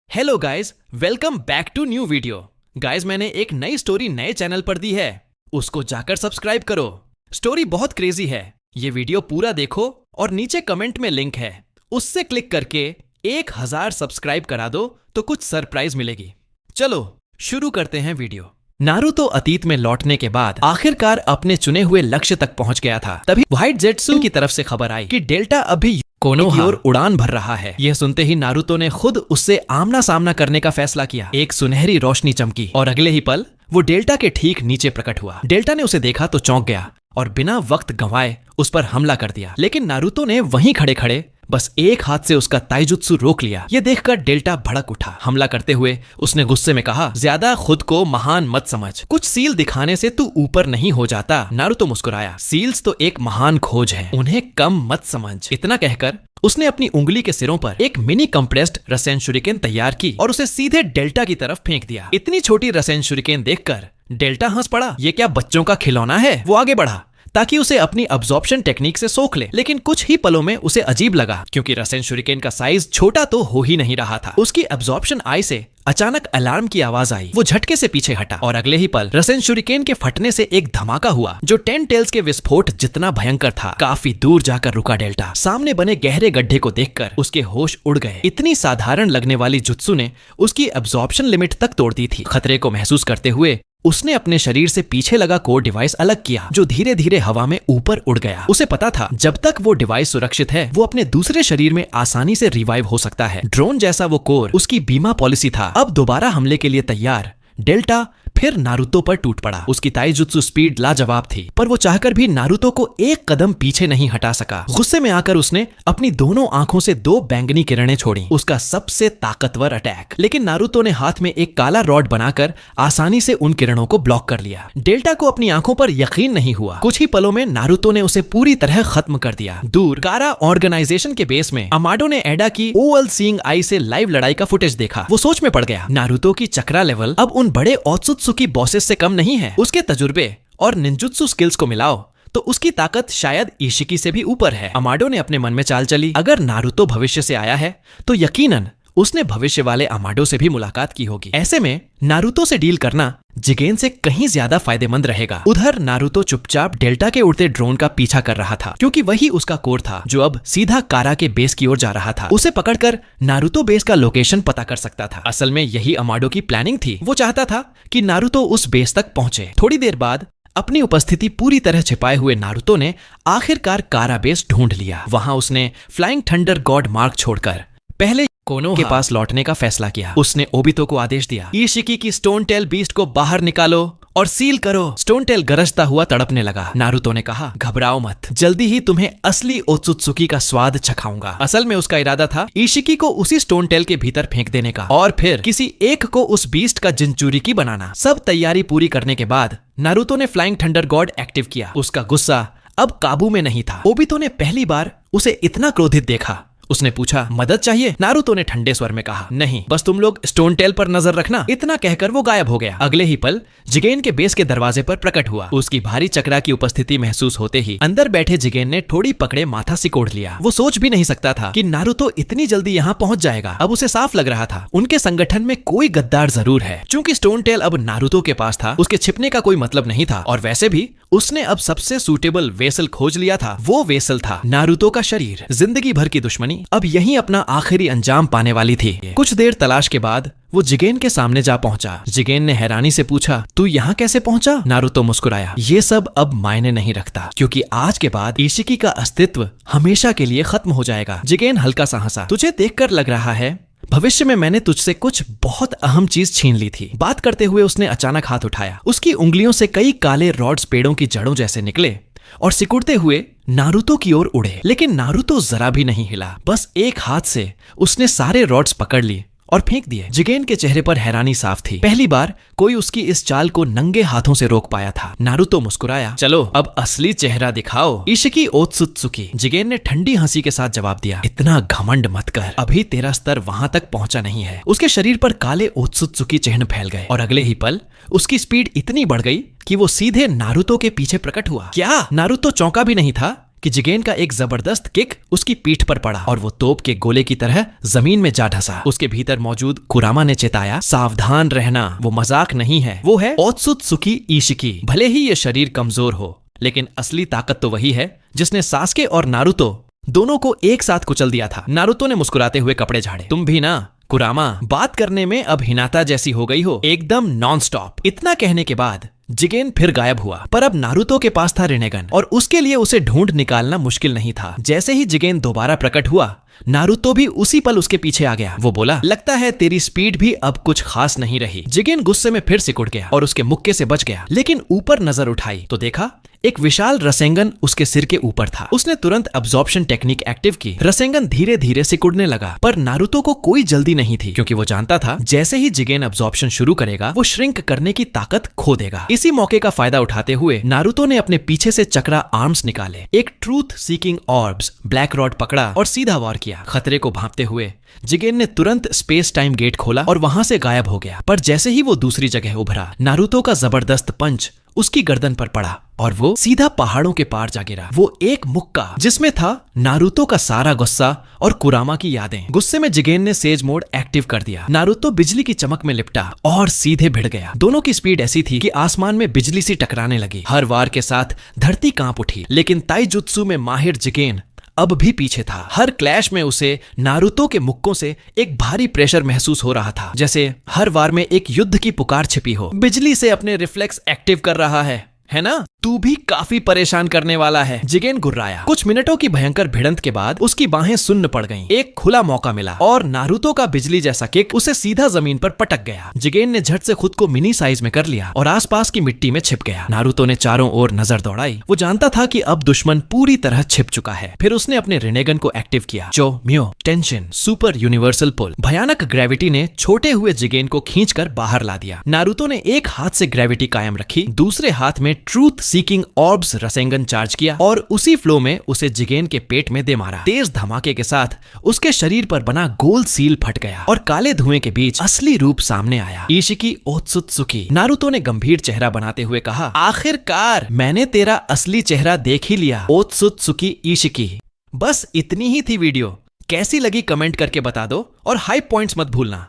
Hello guys, welcome back to new video. Guys, मैंने एक नई स्टोरी नए चैनल पर दी है, उसको जाकर सब्सक्राइब करो। स्टोरी बहुत क्रेजी है, ये वीडियो पूरा देखो और नीचे कमेंट में लिंक है, उससे क्लिक करके 1000 सब्सक्राइब करा दो तो कुछ सरप्राइज मिलेगी। चलो शुरू करते हैं वीडियो। नारुतो अतीत में लौटने के बाद आखिरकार अपने चुने हुए लक्ष्य तक पहुंच गया था। तभी व्हाइट जेट्सू की तरफ से खबर आई कि डेल्टा अभी कोनोहा की ओर उड़ान भर रहा है। यह सुनते ही नारुतो ने खुद उससे आमना सामना करने का फैसला किया। एक सुनहरी रोशनी चमकी और अगले ही पल वो डेल्टा के ठीक नीचे प्रकट हुआ। डेल्टा ने उसे देखा तो चौंक गया और बिना वक्त गंवाए उस पर हमला कर दिया। लेकिन नारुतो ने वहीं खड़े खड़े बस एक हाथ से उसका ताइजुत्सु रोक लिया। ये देखकर डेल्टा भड़क उठा। हमला करते हुए उसने गुस्से में कहा, ज्यादा खुद को महान मत समझ, कुछ सील दिखाने से तू ऊपर नहीं हो जाता। नारुतो मुस्कुराया, सील्स तो एक महान खोज है, उन्हें कम मत समझ। इतना कहकर उसने अपनी उंगली के सिरों पर एक मिनी कंप्रेस्ड रसेन शुरिकेन तैयार की और उसे सीधे डेल्टा की तरफ फेंक दिया। इतनी छोटी रसेन शुरिकेन देखकर डेल्टा हंस पड़ा। ये क्या बच्चों का खिलौना है? वो आगे बढ़ा ताकि उसे अपनी अब्जॉर्प्शन टेक्निक से सोख ले। लेकिन कुछ ही पलों में उसे अजीब लगा, क्योंकि रसेन शुरिकेन का साइज छोटा तो हो ही नहीं रहा था। उसकी अब्जॉर्प्शन आई से अचानक अलार्म की आवाज आई। वो झटके से पीछे हटा और अगले ही पल रसेन शुरिकेन के फटने से एक धमाका हुआ जो 10 टेल्स के विस्फोट जितना भयंकर था। काफी दूर जाकर रुका डेल्टा। सामने बने गहरे गड्ढे को देखकर उसके होश उड़ गए। इतनी साधारण लगने वाली जुत्सु ने उसकी अब्जॉर्प्शन लिमिट तक तोड़ दी थी। खतरे को महसूस करते हुए उसने अपने शरीर से पीछे लगा कोर डिवाइस अलग किया, जो धीरे धीरे हवा में ऊपर उड़ गया। उसे पता था जब तक वो डिवाइस सुरक्षित है वो अपने दूसरे शरीर में आसानी से रिवाइव हो सकता है। ड्रोन जैसा वो कोर उसकी बीमा पॉलिसी था। अब दोबारा हमले के लिए तैयार डेल्टा फिर नारुतो पर टूट पड़ा। उसकी ताइजुत्सु स्पीड लाजवाब थी, पर वो चाहकर भी नारुतो को एक कदम पीछे नहीं हटा सका। गुस्से में आकर उसने अपनी दोनों आंखों से 2 बैंगनी किरणें छोड़ी, उसका सबसे ताकतवर अटैक। लेकिन नारुतो ने हाथ में एक काला रॉड बनाकर आसानी से उन किरणों को ब्लॉक कर लिया। डेल्टा को अपनी आंखों पर यकीन नहीं हुआ। कुछ ही पलों में नारुतो ने उसे पूरी तरह खत्म कर दिया। दूर कारा ऑर्गेनाइजेशन के बेस में अमाडो ने एडा की ओवल सीइंग आई से लाइव लड़ाई का फुटेज देखा। वो सोच में पड़ गया। नारुतो की चक्रा लेवल अब उन बड़े ओत्सुत्सु की बॉसेस से कम नहीं है। उसके तजुर्बे और निंजुत्सु स्किल्स को मिलाओ तो उसकी ताकत शायद इशिकी से भी ऊपर है। अमाडो ने अपने मन में चाल चली, अगर नारुतो भविष्य से आया है तो यकीनन उसने भविष्य वाले अमाडो से भी मुलाकात की होगी। ऐसे में नारुतो से डील करना जिगेन से कहीं ज्यादा फायदेमंद रहेगा। उधर नारुतो चुपचाप डेल्टा के उड़ते ड्रोन का पीछा कर रहा था, क्योंकि वही उसका कोर था जो अब सीधा कारा के बेस की ओर जा रहा था। उसे पकड़कर नारुतो बेस का लोकेशन पता कर सकता था। असल में यही अमाडो की प्लानिंग थी। वो चाहता था कि नारुतो उस बेस तक पहुंचे। थोड़ी देर बाद अपनी उपस्थिति पूरी तरह छिपाए हुए नारुतो ने आखिरकार कारा बेस ढूंढ लिया। वहां उसने फ्लाइंग थंडर गॉड मार्क छोड़कर पहले कोनोहा के पास लौटने का फैसला किया। उसने ओबितो को आदेश दिया, इशिकी की स्टोन टेल बीस्ट को बाहर निकालो और सील करो। स्टोन टेल गरजता हुआ तड़पने लगा। नारुतो ने कहा, घबराओ मत, जल्दी ही तुम्हें असली ओत्सुत्सुकी का स्वाद चखाऊंगा। असल में उसका इरादा था इशिकी को उसी स्टोन टेल के भीतर फेंक देने का और फिर किसी एक को उस बीस्ट का जिंचुरिकी बनाना। सब तैयारी पूरी करने के बाद नारुतो ने फ्लाइंग थंडर गॉड एक्टिव किया। उसका गुस्सा अब काबू में नहीं था। ओबितो ने पहली बार उसे इतना क्रोधित देखा। उसने पूछा, मदद चाहिए? नारुतो ने ठंडे स्वर में कहा, नहीं, बस तुम लोग स्टोन टेल पर नजर रखना। इतना कहकर वो गायब हो गया। अगले ही पल जिगेन के बेस के दरवाजे पर प्रकट हुआ। उसकी भारी चक्रा की उपस्थिति महसूस होते ही अंदर बैठे जिगेन ने थोड़ी पकड़े माथा सिकोड़ लिया। वो सोच भी नहीं सकता था कि नारुतो इतनी जल्दी यहाँ पहुंच जाएगा। अब उसे साफ लग रहा था उनके संगठन में कोई गद्दार जरूर है। चूंकि स्टोन टेल अब नारुतो के पास था, उसके छिपने का कोई मतलब नहीं था। और वैसे भी उसने अब सबसे सूटेबल वेसल खोज लिया था। वो वेसल था नारुतो का शरीर। जिंदगी भर की दुश्मनी अब यहीं अपना आखिरी अंजाम पाने वाली थी। कुछ देर तलाश के बाद वो जिगेन के सामने जा पहुंचा। जिगेन ने हैरानी से पूछा, तू यहाँ कैसे पहुंचा? नारुतो मुस्कुराया, ये सब अब मायने नहीं रखता, क्योंकि आज के बाद इशिकी का अस्तित्व हमेशा के लिए खत्म हो जाएगा। जिगेन हल्का सा हंसा, तुझे देखकर लग रहा है भविष्य में मैंने तुझसे कुछ बहुत अहम चीज छीन ली थी। बात करते हुए उसने अचानक हाथ उठाया। उसकी उंगलियों से कई काले रॉड्स पेड़ों की जड़ों जैसे निकले और सिकुड़ते हुए नारुतो की ओर उड़े। लेकिन नारुतो जरा भी नहीं हिला। बस एक हाथ से उसने सारे रॉड्स पकड़ लिए और फेंक दिए। जिगेन के चेहरे पर हैरानी साफ थी। पहली बार कोई उसकी इस चाल को नंगे हाथों से रोक पाया था। नारुतो मुस्कुराया, चलो अब असली चेहरा दिखाओ, इशिकी ओत्सुत्सुकी। जिगेन ने ठंडी हंसी के साथ जवाब दिया, इतना घमंड मत कर, अभी तेरा स्तर वहां तक पहुंचा नहीं है। उसके शरीर पर काले ओत्सुत्सुकी चिन्ह फैल गए और अगले ही पल उसकी स्पीड इतनी बढ़ गई कि वो सीधे नारुतो के पीछे प्रकट हुआ। क्या? नारुतो चौंका भी नहीं था कि जिगेन का एक जबरदस्त किक उसकी पीठ पर पड़ा और वो तोप के गोले की तरह जमीन में जा ढसा। उसके भीतर मौजूद कुरामा ने चेताया, सावधान रहना, वो मजाक नहीं है, वो है ओत्सुत्सुकी इशिकी। भले ही ये शरीर कमजोर हो, लेकिन असली ताकत तो वही है जिसने सास्के और नारुतो दोनों को एक साथ कुचल दिया था। नारुतो ने मुस्कुराते हुए कपड़े झाड़े। तुम भी ना कुरामा, बात करने में अब हिनाता जैसी हो गई हो, एकदम नॉन स्टॉप। इतना कहने के बाद जिगेन फिर गायब हुआ, पर अब नारुतो के पास था रिनेगन और उसके लिए उसे ढूंढ निकालना मुश्किल नहीं था। जैसे ही जिगेन दोबारा प्रकट हुआ, नारुतो भी उसी पल उसके पीछे आ गया। वो बोला, लगता है तेरी स्पीड भी अब कुछ खास नहीं रही। जिगेन गुस्से में फिर सिकुड़ गया और उसके मुक्के से बच गया, लेकिन ऊपर नजर उठाई तो देखा एक विशाल रसेंगन उसके सिर के ऊपर था। उसने तुरंत अब्जॉर्प्शन टेक्निक एक्टिव की। रसेंगन धीरे धीरे सिकुड़ने लगा, पर नारुतो को कोई जल्दी नहीं थी, क्योंकि वो जानता था जैसे ही जिगेन अब्जॉर्प्शन शुरू करेगा वो श्रिंक करने की ताकत खो देगा। इसी मौके का फायदा उठाते हुए नारुतो ने अपने पीछे से चक्रा आर्म्स निकाले, एक truth seeking orbs black rod पकड़ा और सीधा वार किया। खतरे को भांपते हुए जिगेन ने तुरंत स्पेस टाइम गेट खोला और वहां से गायब हो गया। पर जैसे ही वो दूसरी जगह उभरा, नारुतो का जबरदस्त पंच उसकी गर्दन पर पड़ा और वो सीधा पहाड़ों के पार जा गिरा। वो एक मुक्का जिसमें था नारुतो का सारा गुस्सा और कुरामा की यादें। गुस्से में जिगेन ने सेज मोड एक्टिव कर दिया। नारुतो बिजली की चमक में लिपटा और सीधे भिड़ गया। दोनों की स्पीड ऐसी थी कि आसमान में बिजली सी टकराने लगी। हर वार के साथ धरती कांप उठी, लेकिन ताइजुत्सु में माहिर जिगेन अब भी पीछे था। हर क्लैश में उसे नारुतो के मुक्कों से एक भारी प्रेशर महसूस हो रहा था, जैसे हर वार में एक युद्ध की पुकार छिपी हो। बिजली से अपने रिफ्लेक्स एक्टिव कर रहा है ना? तू भी काफी परेशान करने वाला है, जिगेन गुर्राया। कुछ मिनटों की भयंकर भिड़ंत के बाद उसकी बाहें सुन्न पड़ गईं। एक खुला मौका मिला और नारुतो का बिजली जैसा किक उसे सीधा जमीन पर पटक गया। जिगेन ने झट से खुद को मिनी साइज में कर लिया और आसपास की मिट्टी में छिप गया। नारुतो ने चारों ओर नजर दौड़ाई। वो जानता था कि अब दुश्मन पूरी तरह छिप चुका है। फिर उसने अपने रिनेगन को एक्टिव किया। जो म्यो टेंशन सुपर यूनिवर्सल पुल। भयानक ग्रेविटी ने छोटे हुए जिगेन को खींचकर बाहर ला दिया। नारुतो ने एक हाथ से ग्रेविटी कायम रखी, दूसरे हाथ में ट्रूथ सीकिंग ऑर्ब्स रसेंगन चार्ज किया और उसी फ्लो में उसे जिगेन के पेट में दे मारा। तेज धमाके के साथ उसके शरीर पर बना गोल सील फट गया और काले धुएं के बीच असली रूप सामने आया। इशिकी ओत्सुत्सुकी। नारुतो ने गंभीर चेहरा बनाते हुए कहा, आखिरकार मैंने तेरा असली चेहरा देख ही लिया, ओत्सुत्सुकी इशिकी। बस इतनी ही थी वीडियो। कैसी लगी कमेंट करके बता दो और हाई पॉइंट्स मत भूलना।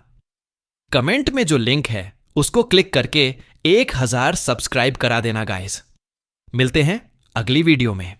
कमेंट में जो लिंक है उसको क्लिक करके 1000 सब्सक्राइब करा देना गाइस। मिलते हैं अगली वीडियो में।